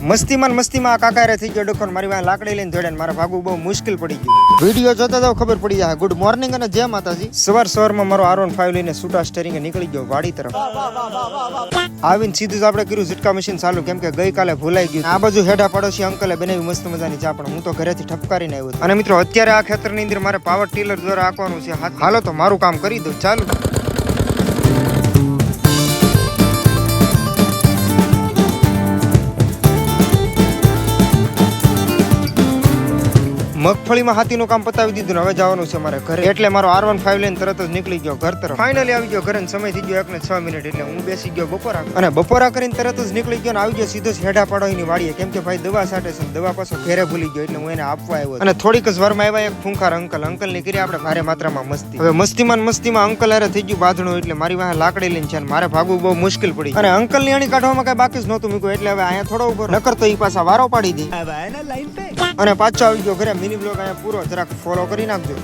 મસ્તીમાં આ કાકારે થઈ ગયો ડખો, મારી પાસે લાકડી લઈને દોડ્યા, મારા ભાગવું બહુ મુશ્કેલ પડી ગયું. વિડીયો જોતા તો ખબર પડી જાય. ગુડ મોર્નિંગ અને જય માતાજી. સવારમાં મારો R15 લઈને છૂટા સ્ટેરિંગે નીકળી ગયો વાડી તરફ. આવીને સીધું જ આપણે કર્યું ઝટકા મશીન ચાલુ, કેમ કે ગઈકાલે ભૂલાઈ ગયું. આ બાજુ હેડા પડોશી અંકલે બનાવી મસ્ત મજાની ચા, પણ હું તો ઘરેથી ઠપકારીને આવ્યો. અને મિત્રો અત્યારે આ ખેતરની અંદર મારે પાવર ટીલર દ્વારા આંકવાનું છે. હાલો તો મારું કામ કરી દો, ચાલુ. મગફળીમાં હાથીનું કામ પતાવી દીધું, હવે જવાનું છે મારે ઘરે. એટલે મારો R15 લઈને તરત જ નીકળી ગયો ઘર તરફ. ફાઇનલી આવી ગયો ઘરે. સમય થઈ ગયો 1:06 મિનિટ. એટલે હું બેસી ગયો બપોરા, અને બપોરા કરીને તરત જ નીકળી ગયો ને આવી ગયો સીધો હેડા પાડોની વાડીએ, કેમ કે ભાઈ દવા સાટે છે. દવા પાછો ઘેરે ભૂલી ગયો, એટલે હું એને આપવા આવ્યો. અને થોડીક જ વારમાં આવ્યા એક ફૂંખાર અંકલ ની કરી આપણે ભારે માત્રામાં મસ્તી. હવે મસ્તીમાં અંકલ હારે થઈ ગયું બાંધણું, એટલે મારી પાસે લાકડી લઈને છે, મારે ભાગવું બહુ મુશ્કેલ પડી. અને અંકલ ની અણી કાઢવામાં કઈ બાકી જ નહોતું મૂક્યું, એટલે હવે અહીંયા થોડો ઉભો નકર તો એ પાછા વારો પાડી દે. અને પાછો આવી ગયો ઘરે. મિની બ્લોગ અહીંયા પૂરો, જરાક ફોલો કરી નાખજો.